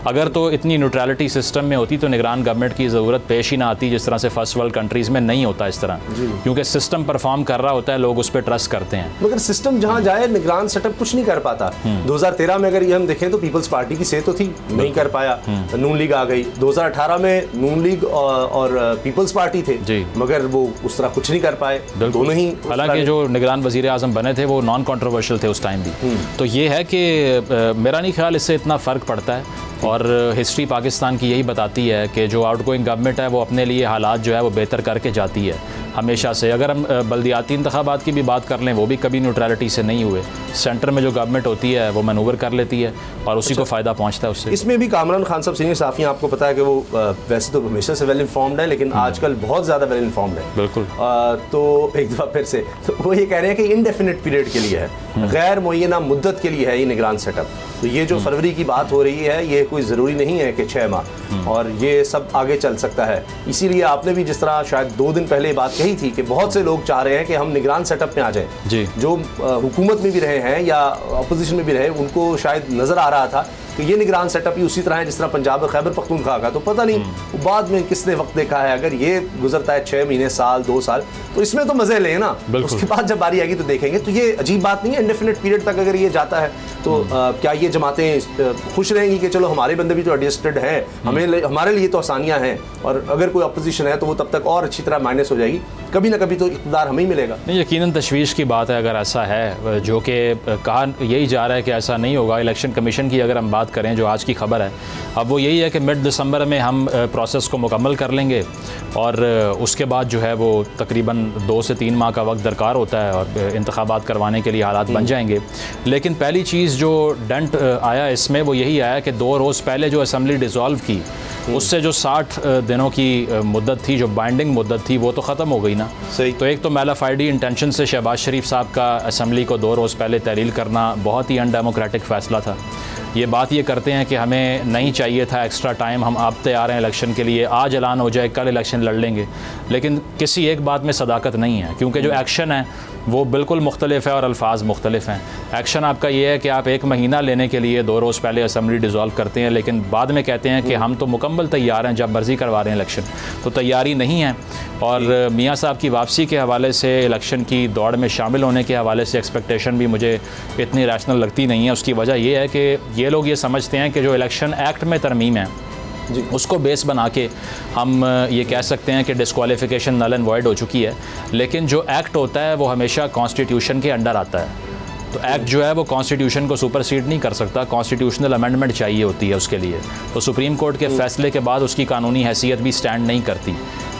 अगर तो इतनी न्यूट्रलिटी सिस्टम में होती तो निगरान गवर्नमेंट की ज़रूरत पेश ही ना आती, जिस तरह से फर्स्ट वर्ल्ड कंट्रीज़ में नहीं होता इस तरह, क्योंकि सिस्टम परफॉर्म कर रहा होता है, लोग उस पर ट्रस्ट करते हैं। मगर सिस्टम जहाँ जाए निगरान सेटअप कुछ नहीं कर पाता। 2013 में अगर ये हम देखें तो पीपल्स पार्टी की सेहत तो थी, नहीं कर पाया, नून लीग आ गई। 2018 में नून लीग और पीपल्स पार्टी थे, मगर वो उस तरह कुछ नहीं कर पाए, दोनों ही। हालांकि जो निगरान वज़ीर आज़म बने थे वो नॉन कॉन्ट्रोवर्शियल थे उस टाइम भी। तो ये है कि मेरा नहीं ख्याल इससे इतना फ़र्क पड़ता है, और हिस्ट्री पाकिस्तान की यही बताती है कि जो आउटगोइंग गवर्नमेंट है वो अपने लिए हालात जो है वो बेहतर करके जाती है हमेशा से। अगर हम बल्दियाती इंतखाबात की भी बात कर लें, वो भी कभी न्यूट्रलिटी से नहीं हुए। सेंटर में जो गवर्नमेंट होती है वो मैनूवर कर लेती है और उसी को फ़ायदा पहुंचता है उससे। इसमें भी कामरान खान साहब सीनियर साफ़ी, आपको पता है कि वो वैसे तो हमेशा से वेल इन्फॉर्म्ड है, लेकिन आजकल बहुत ज़्यादा वेल इन्फॉर्म्ड है। बिल्कुल। तो एक दफ़ा फिर से तो वो ये कह रहे हैं कि इनडेफिनिट पीरियड के लिए है, गैर मुय्यना मुद्दत के लिए है ये निगरान सेटअप। तो ये जो फरवरी की बात हो रही है ये कोई ज़रूरी नहीं है कि 6 माह, और ये सब आगे चल सकता है। इसीलिए आपने भी जिस तरह शायद 2 दिन पहले बात कही थी कि बहुत से लोग चाह रहे हैं कि हम निगरान सेटअप में आ जाएं, जो हुकूमत में भी रहे हैं या अपोजिशन में भी रहे, उनको शायद नज़र आ रहा था कि ये निगरान सेटअप ही उसी तरह है जिस तरह पंजाब और खैबर पख्तूनख्वा का। तो पता नहीं बाद में किसने वक्त देखा है, अगर ये गुजरता है 6 महीने, साल, 2 साल, तो इसमें तो मज़े लें ना, उसके बाद जब बारी आएगी तो देखेंगे। तो ये अजीब बात नहीं है, इंडेफिनिट पीरियड तक अगर ये जाता है तो क्या ये जमातें खुश रहेंगी कि चलो हमारे बंदे भी तो एडजस्टेड हैं, हमारे लिए तो आसानियाँ हैं, और अगर कोई अपोजिशन है तो वो तब तक और अच्छी तरह माइनस हो जाएगी, कभी ना कभी तो इक़्तिदार हमें ही मिलेगा। नहीं, यकीनन तशवीश की बात है अगर ऐसा है, जो कि कहा यही जा रहा है कि ऐसा नहीं होगा। इलेक्शन कमीशन की अगर हम बात करें, जो आज की खबर है, अब वो यही है कि मिड दिसंबर में हम प्रोसेस को मुकम्मल कर लेंगे और उसके बाद जो है वो तकरीबन 2 से 3 माह का वक्त दरकार होता है और इंतखाबात करवाने के लिए हालात बन जाएंगे। लेकिन पहली चीज़ जो डेंट आया इसमें वो यही आया कि 2 रोज़ पहले जो असम्बली डिज़ोल्व की, उससे जो 60 दिनों की मुद्दत थी, जो बाइंडिंग मुद्दत थी, वो तो ख़त्म हो गई ना। सही। तो एक तो मैलाफाइडी इंटेंशन से शहबाज शरीफ साहब का असम्बली को 2 रोज़ पहले तहलील करना बहुत ही अनडेमोक्रेटिक फ़ैसला था। ये बात ये करते हैं कि हमें नहीं चाहिए था एक्स्ट्रा टाइम, हम अब तैयार हैं इलेक्शन के लिए, आज ऐलान हो जाए कल इलेक्शन लड़ लेंगे। लेकिन किसी एक बात में सदाकत नहीं है, क्योंकि जो एक्शन है वो बिल्कुल मुख्तलिफ है और अल्फाज मुख्तलिफ हैं। एक्शन आपका ये है कि आप 1 महीना लेने के लिए 2 रोज़ पहले असम्बली डिज़ोल्व करते हैं, लेकिन बाद में कहते हैं कि हम तो मुकम्मल तैयार हैं, जब मर्ज़ी करवा रहे हैं इलेक्शन। तो तैयारी नहीं है। और मियाँ साहब की वापसी के हवाले से, इलेक्शन की दौड़ में शामिल होने के हवाले से एक्सपेक्टेशन भी मुझे इतनी रैशनल लगती नहीं है। उसकी वजह यह है कि ये लोग ये समझते हैं कि जो इलेक्शन एक्ट में तरमीम है उसको बेस बना के हम ये कह सकते हैं कि डिस्क्वालिफिकेशन नल एंड वॉइड हो चुकी है। लेकिन जो एक्ट होता है वो हमेशा कॉन्स्टिट्यूशन के अंडर आता है। तो एक्ट जो है वो कॉन्स्टिट्यूशन को सुपरसीड नहीं कर सकता, कॉन्स्टिट्यूशनल अमेंडमेंट चाहिए होती है उसके लिए। तो सुप्रीम कोर्ट के फैसले के बाद उसकी कानूनी हैसियत भी स्टैंड नहीं करती।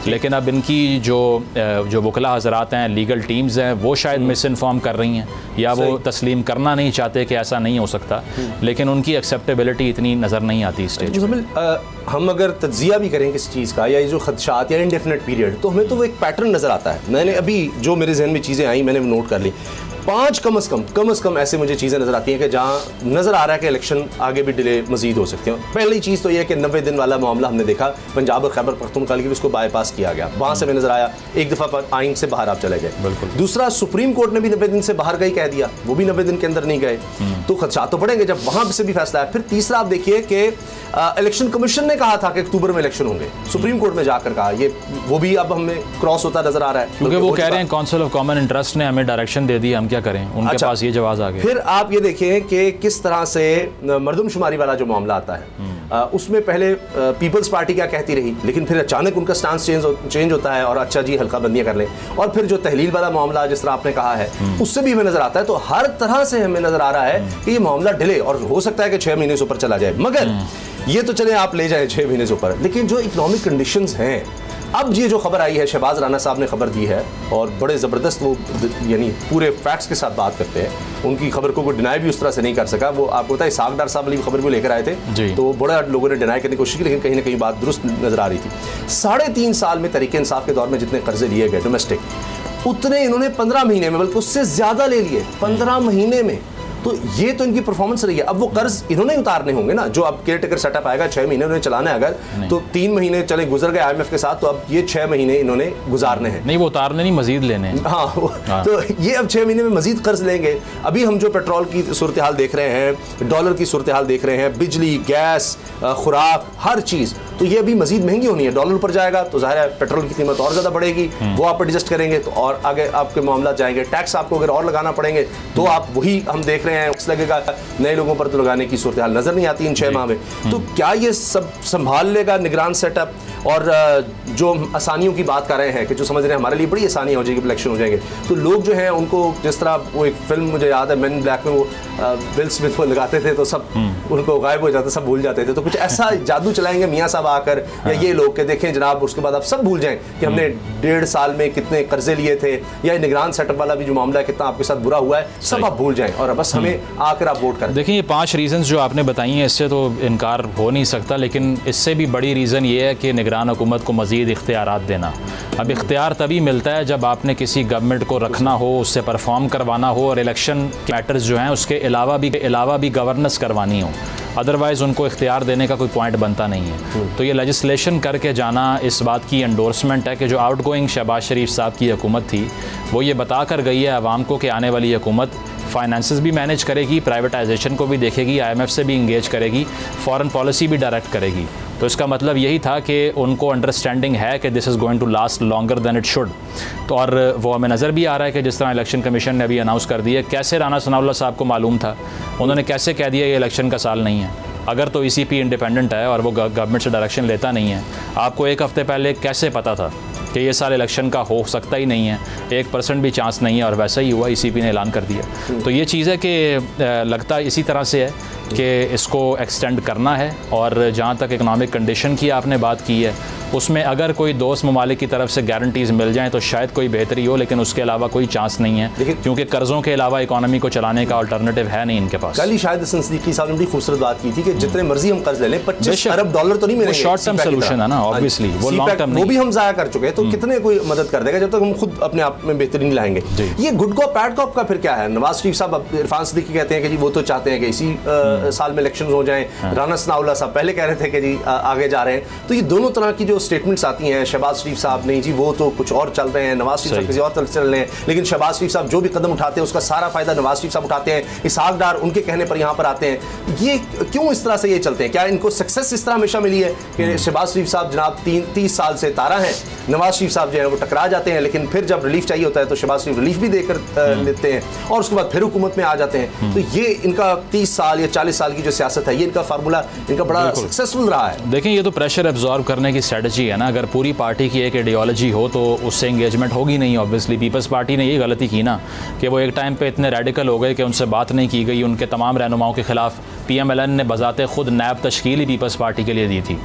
लेकिन अब इनकी जो वकला हज़रात हैं, लीगल टीम्स हैं, वो शायद मिस इन्फॉर्म कर रही हैं या वो तस्लीम करना नहीं चाहते कि ऐसा नहीं हो सकता, लेकिन उनकी एक्सेप्टेबिलिटी इतनी नज़र नहीं आती स्टेज पर। हम अगर तज्जिया भी करें किसी चीज़ का, या ये जो खदशात या इंडेफिनिट पीरियड, तो हमें तो वो एक पैटर्न नज़र आता है। मैंने अभी जो मेरे जहन में चीज़ें आई मैंने नोट कर ली। 5 कम अज़ कम ऐसे मुझे चीज़ें नज़र आती हैं कि जहाँ नज़र आ रहा है कि इलेक्शन आगे भी डिले मजीद हो सकते हैं। पहली चीज़ तो यह है कि 90 दिन वाला मामला हमने देखा पंजाब और खैबर पख्तूनख्वा के, उसको बाईपास किया गया, वहाँ से हमें नज़र आया एक दफ़ा पर आइन से बाहर आप चले गए। बिल्कुल। दूसरा, सुप्रीम कोर्ट ने भी 90 दिन से बाहर का ही कह दिया, वो भी 90 दिन के अंदर नहीं गए, तो खदशात तो पड़ेंगे जब वहाँ से भी फैसला है। फिर तीसरा आप देखिए कि इलेक्शन कमीशन ने कहा था कि अक्टूबर में इलेक्शन होंगे, सुप्रीम कोर्ट में जाकर कहा, ये वो भी अब हमें क्रॉस होता नजर आ रहा है, क्योंकि वो कह रहे हैं काउंसिल ऑफ कॉमन इंटरेस्ट ने हमें डायरेक्शन दे दी, हम क्या करें, उनके पास ये जवाब आ गया। फिर आप ये देखें कि किस तरह से मरदमशुमारी वाला जो मामला आता है, उसमें पहले पीपल्स पार्टी क्या कहती रही, लेकिन फिर अचानक उनका स्टांस चेंज होता है और अच्छा जी हल्का बंदियां कर लें। और फिर जो तहलील वाला मामला जिस तरह आपने कहा है, उससे भी हमें नजर आता है। तो हर तरह से हमें नजर आ रहा है कि ये मामला डिले, और हो सकता है कि 6 महीने से ऊपर चला जाए। मगर ये तो चले आप ले जाए 6 महीने से ऊपर, लेकिन जो इकोनॉमिक कंडीशंस हैं, अब ये जो खबर आई है, शहबाज राना साहब ने खबर दी है और बड़े ज़बरदस्त वो यानी पूरे फैक्ट्स के साथ बात करते हैं, उनकी खबर को डिनाई भी उस तरह से नहीं कर सका। वो आपको पता है सागडार साहब वाली खबर भी लेकर आए थे, तो बड़े लोगों ने डिनाई करने की कोशिश की, लेकिन कहीं ना कहीं बात दुरुस्त नजर आ रही थी। 3.5 साल में तहरीक इंसाफ के दौर में जितने कर्जे लिए गए डोमेस्टिक, उतने इन्होंने 15 महीने में, बल्कि उससे ज़्यादा ले लिए 15 महीने में। तो ये तो इनकी परफॉर्मेंस रही है। अब वो कर्ज इन्होंने उतारने होंगे ना, जो अब केयर टेकर सेटअप आएगा 6 महीने उन्हें चलाना है, अगर तो 3 महीने चले गुजर गए IMF के साथ, तो अब ये 6 महीने इन्होंने गुजारने हैं। नहीं, वो उतारने नहीं, मजीद लेने हैं। हाँ। तो ये अब 6 महीने में मजीद कर्ज लेंगे। अभी हम जो पेट्रोल की सूरत हाल देख रहे हैं, डॉलर की सूरत हाल देख रहे हैं, बिजली, गैस, खुराक, हर चीज़, तो ये अभी मजीद महंगी होनी है। डॉलर ऊपर जाएगा तो जाहिर है पेट्रोल की कीमत और ज़्यादा बढ़ेगी, वो आप एडजस्ट करेंगे तो और आगे आपके मामला जाएंगे। टैक्स आपको अगर और लगाना पड़ेंगे तो आप वही हम देख रहे हैं टैक्स लगेगा, नए लोगों पर तो लगाने की सूरत हाल नज़र नहीं आती इन 6 माह में। तो क्या ये सब संभाल लेगा निगरान सेटअप? और जो आसानियों की बात कर रहे हैं कि जो समझ रहे हैं हमारे लिए बड़ी आसानियाँ हो जाएगी, इलेक्शन हो जाएंगे, तो लोग जो हैं उनको जिस तरह वो एक फिल्म मुझे याद है मैन इन ब्लैक में वो विल स्मिथ को लगाते थे तो सब उनको गायब हो जाते, सब भूल जाते थे। तो कुछ ऐसा जादू चलाएंगे मियाँ साहब आकर या ये लोग के देखें जनाब, उसके बाद आप सब भूल जाएं कि हमने 1.5 साल में कितने कर्जे लिए थे या निगरान सेटअप वाला भी जो मामला है कितना आपके साथ बुरा हुआ है, सब आप भूल जाएं और बस हमें आकर आप वोट करें। देखिए ये 5 रीज़न्स जो आपने बताई हैं इससे तो इनकार हो नहीं सकता, लेकिन इससे भी बड़ी रीज़न ये है कि निगरान हुकूमत को मज़ीद इख्तियारात देना। अब इख्तियार तभी मिलता है जब आपने किसी गवर्नमेंट को रखना हो, उससे परफॉर्म करवाना हो और इलेक्शन मैटर्स जो हैं उसके अलावा भी गवर्नेंस करवानी हो, अदरवाइज़ उनको इख्तियार देने का कोई पॉइंट बनता नहीं है। तो ये लेजिस्लेशन करके जाना इस बात की एंडोर्समेंट है कि जो आउट गोइंग शहबाज शरीफ साहब की हुकूमत थी वो ये बता कर गई है आवाम को कि आने वाली हुकूमत फाइनेंसेस भी मैनेज करेगी, प्राइवेटाइजेशन को भी देखेगी, IMF से भी इंगेज करेगी, फॉरेन पॉलिसी भी डायरेक्ट करेगी। तो इसका मतलब यही था कि उनको अंडरस्टैंडिंग है कि this is going to last longer than it should. तो और वो हमें नज़र भी आ रहा है कि जिस तरह इलेक्शन कमीशन ने अभी अनाउंस कर दिया, कैसे राना सनाउल्लाह साहब को मालूम था, उन्होंने कैसे कह दिया ये इलेक्शन का साल नहीं है। अगर तो ECP इंडिपेंडेंट है और वो गवर्नमेंट से डायरेक्शन लेता नहीं है, आपको 1 हफ़्ते पहले कैसे पता था कि ये साल इलेक्शन का हो सकता ही नहीं है, 1% भी चांस नहीं है, और वैसा ही हुआ, ECP ने ऐलान कर दिया। तो ये चीज़ है कि लगता इसी तरह से है कि इसको एक्सटेंड करना है। और जहाँ तक इकनॉमिक कंडीशन की आपने बात की है, उसमें अगर कोई दोस्त ममालिक की तरफ से गारंटीज़ मिल जाएँ तो शायद कोई बेहतरी हो, लेकिन उसके अलावा कोई चांस नहीं है, क्योंकि कर्ज़ों के अलावा इकॉनमी को चलाने का अल्टरनेटिव है नहीं इनके पास। कल ही शायद सिद्दीकी साहब ने बड़ी खूबसूरत बात की थी कि जितने मर्जी हम कर्ज ले लें, 25 अरब डॉलर तो नहीं मिलेंगे। शॉर्ट टर्म सोल्यूशन है ना, ऑब्वियसली वो लॉन्ग टर्म नहीं, वो भी हम ज़ाया कर चुके हैं, तो कितने कोई मदद कर देगा जब तक हम खुद अपने आप में बेहतरी नहीं लाएंगे। ये गुड कॉप बैड कॉप का फिर क्या है? नवाज शरीफ साहब, इरफान सिद्दीकी कहते हैं कि जी वो तो चाहते हैं कि इसी साल में इलेक्शन हो जाएं, राना सनाउल्लाह साहब पहले कह रहे थे कि जी आगे जा रहे हैं। तो ये दोनों तरह की जो स्टेटमेंट्स आती हैं, शहबाज शरीफ साहब नहीं जी वो तो कुछ और चल रहे हैं, नवाज शरीफ साहब किसी और तरफ चल रहे हैं, लेकिन शहबाज शरीफ साहब जो भी कदम उठाते हैं उसका सारा फायदा नवाज शरीफ साहब उठाते हैं, इसहाक डार उनके कहने पर यहाँ पर आते हैं। ये क्यों इस तरह से ये चलते हैं? क्या इनको सक्सेस इस तरह हमेशा मिली है कि शहबाज शरीफ साहब जनाब 30 साल से तारा हैं, नवाज शरीफ साहब जो है वो टकरा जाते हैं, लेकिन फिर जब रिलीफ चाहिए होता है तो शहबाज शरीफ रिलीफ भी देकर लेते हैं और उसके बाद फिर हुकूमत में आ जाते हैं। तो ये इनका 30 साल या 40 साल की जो सियासत है, ये इनका फार्मूला इनका बड़ा सक्सेसफुल रहा है। देखिए ये तो प्रेशर एब्जॉर्ब करने की स्ट्रेटजी है ना। अगर पूरी पार्टी की एक आइडियोलॉजी हो तो उससे एंगेजमेंट होगी नहीं। ऑब्वियसली पीपल्स पार्टी ने ये गलती की ना कि वो एक टाइम पे इतने रेडिकल हो गए कि उनसे बात नहीं की गई, उनके तमाम रहनुमाओं के खिलाफ PMLN ने बजाते खुद नैब तश्कील ही पीपल्स पार्टी के लिए दी थी,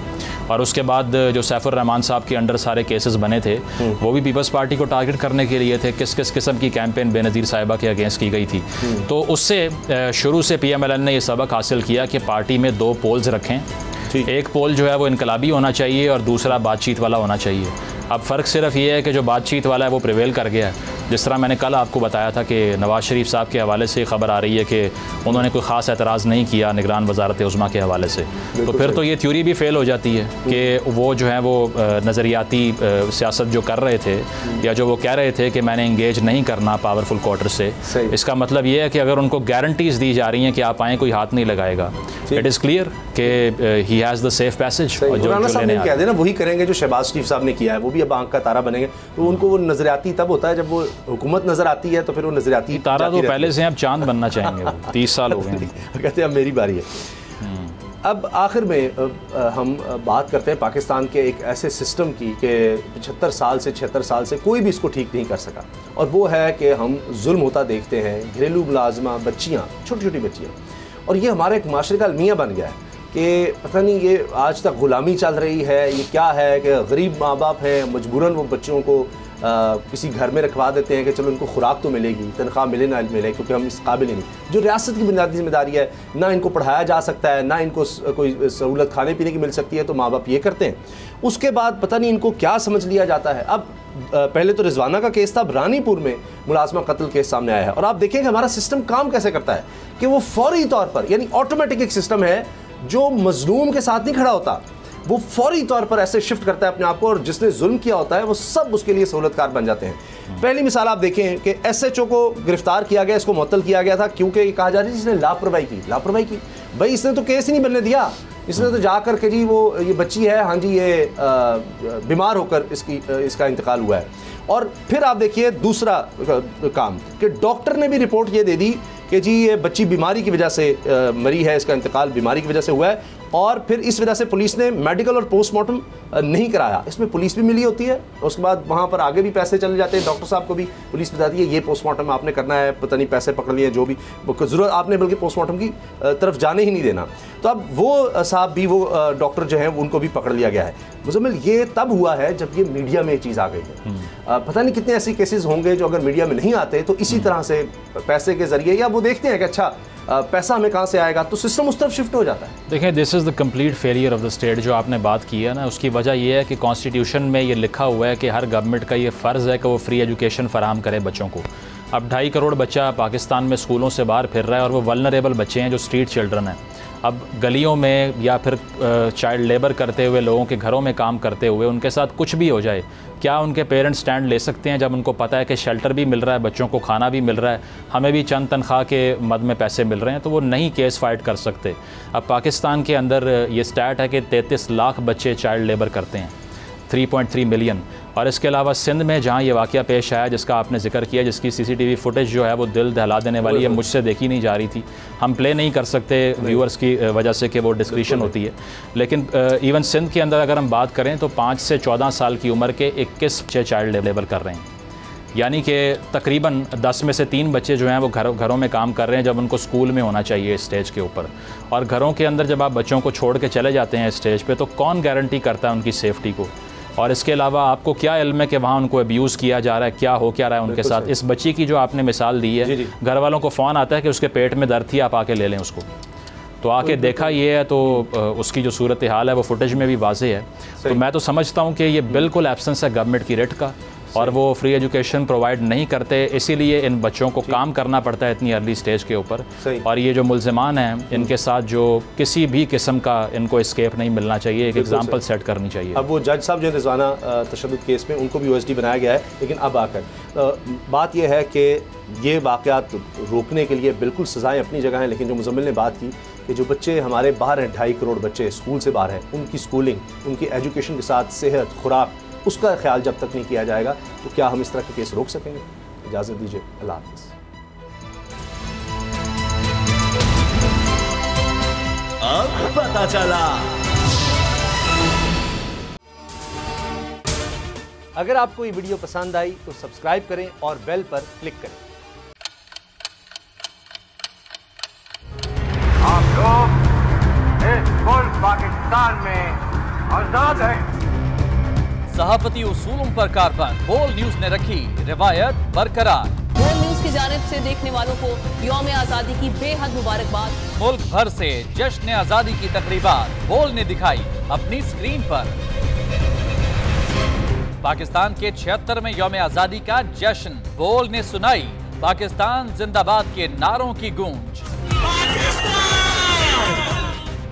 और उसके बाद जो सैफुर रहमान साहब के अंडर सारे केसेस बने थे वो भी पीपल्स पार्टी को टारगेट करने के लिए थे। किस किस किस्म की कैंपेन बेनज़ीर साहिबा के अगेंस्ट की गई थी। तो उससे शुरू से PMLN ने यह सबक हासिल किया कि पार्टी में 2 पोल्स रखें, एक पोल जो है वो इनकलाबी होना चाहिए और दूसरा बातचीत वाला होना चाहिए। अब फ़र्क सिर्फ ये है कि जो बातचीत वाला है वो प्रिवेल कर गया है। जिस तरह मैंने कल आपको बताया था कि नवाज़ शरीफ साहब के हवाले से खबर आ रही है कि उन्होंने कोई ख़ास एतराज़ नहीं किया निगरान वजारत उज़्मा के हवाले से, तो फिर तो ये थ्योरी भी फ़ेल हो जाती है कि वो जो है वो नज़रियाती सियासत जो कर रहे थे या जो वो कह रहे थे कि मैंने इंगेज नहीं करना पावरफुल क्वार्टर से, इसका मतलब ये है कि अगर उनको गारंटीज़ दी जा रही हैं कि आप आएँ कोई हाथ नहीं लगाएगा, इट इज़ क्लियर कि he has the safe passage. जो कह देना वही करेंगे जो शहबाज शरीफ साहब ने किया है, वो भी अब आंख का तारा बनेंगे। तो उनको वो नजरियाती तब होता है जब वो हुकूमत नजर आती है, तो फिर वो नजरियाती तारा तो पहले से अब चांद बनना चाहेंगे। 30 साल हो गए कहते हैं अब मेरी बारी है। अब आखिर में हम बात करते हैं पाकिस्तान के एक ऐसे सिस्टम की कि 76 साल से कोई भी इसको ठीक नहीं कर सका, और वो है कि हम जुल्म होता देखते हैं, घरेलू मुलाजमा, बच्चियाँ, छोटी छोटी बच्चियाँ, और ये हमारा एक माशरे का अलमिया बन गया है कि पता नहीं ये आज तक ग़ुलामी चल रही है, ये क्या है कि गरीब माँ बाप हैं, मजबूरन वो बच्चों को किसी घर में रखवा देते हैं कि चलो इनको खुराक तो मिलेगी, तनख्वाह मिले ना मिले, क्योंकि हम इस काबिल ही नहीं। जो रियासत की बुनियादी जिम्मेदारी है, ना इनको पढ़ाया जा सकता है, ना इनको कोई सहूलत खाने पीने की मिल सकती है, तो माँ बाप ये करते हैं। उसके बाद पता नहीं इनको क्या समझ लिया जाता है। अब पहले तो रिजवाना का केस था, अब रानीपुर में मुलाजमा कत्ल केस सामने आया है, और आप देखें कि हमारा सिस्टम काम कैसे करता है कि वो फौरी तौर पर, यानी ऑटोमेटिक एक सिस्टम है जो मजलूम के साथ नहीं खड़ा होता, वो फौरी तौर पर ऐसे शिफ्ट करता है अपने आप को, और जिसने जुल्म किया होता है वो सब उसके लिए सहूलतकार बन जाते हैं। पहली मिसाल आप देखें कि SHO को गिरफ्तार किया गया, इसको मुअत्तल किया गया था क्योंकि कहा जा रहा है इसने लापरवाही की। भाई इसने तो केस ही नहीं बनने दिया, इसने तो जा कर के जी वो ये बच्ची है, हाँ जी ये बीमार होकर इसका इंतकाल हुआ है। और फिर आप देखिए दूसरा काम कि डॉक्टर ने भी रिपोर्ट ये दे दी कि जी ये बच्ची बीमारी की वजह से मरी है, इसका इंतकाल बीमारी की वजह से हुआ है, और फिर इस वजह से पुलिस ने मेडिकल और पोस्टमार्टम नहीं कराया। इसमें पुलिस भी मिली होती है, उसके बाद वहाँ पर आगे भी पैसे चले जाते हैं। डॉक्टर साहब को भी पुलिस बताती है ये पोस्टमार्टम आपने करना है, पता नहीं पैसे पकड़ लिए जो भी ज़रूरत आपने, बल्कि पोस्टमार्टम की तरफ जाने ही नहीं देना। तो अब वो साहब भी, वो डॉक्टर जो हैं उनको भी पकड़ लिया गया है। मुज़म्मिल ये तब हुआ है जब ये मीडिया में चीज़ आ गई है। पता नहीं कितने ऐसे केसेस होंगे जो अगर मीडिया में नहीं आते तो इसी तरह से पैसे के ज़रिए, या वो देखते हैं कि अच्छा पैसा हमें कहाँ से आएगा, तो सिस्टम उस तरफ शिफ्ट हो जाता है। देखें, this is the complete failure of the state जो आपने बात की है ना, उसकी वजह यह है कि कॉन्स्टिट्यूशन में ये लिखा हुआ है कि हर गवर्नमेंट का ये फ़र्ज़ है कि वो फ्री एजुकेशन फ़राहम करे बच्चों को। अब 2.5 करोड़ बच्चा पाकिस्तान में स्कूलों से बाहर फिर रहा है और वो वल्नरेबल बच्चे हैं जो स्ट्रीट चिल्ड्रन हैं। अब गलियों में या फिर चाइल्ड लेबर करते हुए, लोगों के घरों में काम करते हुए उनके साथ कुछ भी हो जाए, क्या उनके पेरेंट्स स्टैंड ले सकते हैं जब उनको पता है कि शेल्टर भी मिल रहा है, बच्चों को खाना भी मिल रहा है, हमें भी चंद तनख्वाह के मद में पैसे मिल रहे हैं, तो वो नहीं केस फाइट कर सकते। अब पाकिस्तान के अंदर ये स्टैट है कि 33 लाख बच्चे चाइल्ड लेबर करते हैं, 3.3 मिलियन। और इसके अलावा सिंध में जहाँ ये वाक़या पेश आया जिसका आपने जिक्र किया, जिसकी CCTV फुटेज जो है वो दिल दहला देने वाली है, मुझसे देखी नहीं जा रही थी, हम प्ले नहीं कर सकते व्यूअर्स की वजह से कि वो डिस्क्रिप्शन होती है। लेकिन इवन सिंध के अंदर अगर हम बात करें तो 5 से 14 साल की उम्र के 21 बच्चे चाइल्ड लेबर कर रहे हैं, यानी कि तकरीबन 10 में से 3 बच्चे जो हैं वो घरों में काम कर रहे हैं जब उनको स्कूल में होना चाहिए स्टेज के ऊपर। और घरों के अंदर जब आप बच्चों को छोड़ के चले जाते हैं स्टेज पे, तो कौन गारंटी करता है उनकी सेफ्टी को? और इसके अलावा आपको क्या इल्म है कि वहाँ उनको अब्यूज़ किया जा रहा है, क्या हो क्या रहा है उनके साथ? इस बच्ची की जो आपने मिसाल दी है, घर वालों को फ़ोन आता है कि उसके पेट में दर्द थी, आप आके ले लें उसको, तो आके देखा ये है, तो उसकी जो सूरत हाल है वो फुटेज में भी वाज़ेह है। तो मैं तो समझता हूँ कि ये बिल्कुल एब्सेंस है गवर्नमेंट की रिट का, और वो फ्री एजुकेशन प्रोवाइड नहीं करते, इसीलिए इन बच्चों को काम करना पड़ता है इतनी अर्ली स्टेज के ऊपर। और ये जो मुल्ज़िमान हैं इनके साथ जो किसी भी किस्म का इनको एस्केप नहीं मिलना चाहिए, एक एग्जांपल सेट करनी चाहिए। अब वो जज साहब जो रिजवाना तशद्दुद केस में उनको भी OSD बनाया गया है, लेकिन अब आकर बात यह है कि ये वाक़यात रोकने के लिए बिल्कुल सज़ाएँ अपनी जगह हैं, लेकिन जो मुज़म्मिल ने बात की कि जो बच्चे हमारे बाहर हैं, 2.5 करोड़ बच्चे स्कूल से बाहर हैं, उनकी स्कूलिंग, उनकी एजुकेशन के साथ सेहत, खुराक, उसका ख्याल जब तक नहीं किया जाएगा तो क्या हम इस तरह के केस रोक सकेंगे? इजाज़त दीजिए, अल्लाह हाफ़िज़। अब पता चला। अगर आपको ये वीडियो पसंद आई तो सब्सक्राइब करें और बेल पर क्लिक करें। आप लोग इस मुल्क पाकिस्तान में आजाद हैं। सहाफती उसूलों पर कारबंद बोल न्यूज ने रखी रिवायत बरकरार। बोल न्यूज की जानिब से देखने वालों को यौम आजादी की बेहद मुबारकबाद। मुल्क भर से जश्न आजादी की तकरीबात बोल ने दिखाई अपनी स्क्रीन पर। पाकिस्तान के 76वें यौम आजादी का जश्न बोल ने सुनाई पाकिस्तान जिंदाबाद के नारों की गूंज।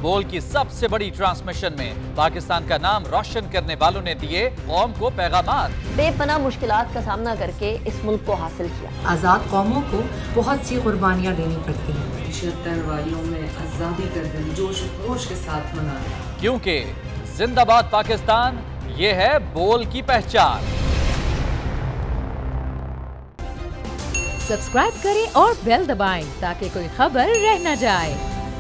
बोल की सबसे बड़ी ट्रांसमिशन में पाकिस्तान का नाम रोशन करने वालों ने दिए कौम को पैगामात। बेपनाह मुश्किलात का सामना करके इस मुल्क को हासिल किया। आज़ाद कौमों को बहुत सी कुर्बानियाँ देनी पड़ती हैं। 76 वालियों में आज़ादी का दिन जोश खरोश के साथ मनाया, क्योंकि जिंदाबाद पाकिस्तान ये है बोल की पहचान। सब्सक्राइब करें और बेल दबाएं ताकि कोई खबर रह न जाए।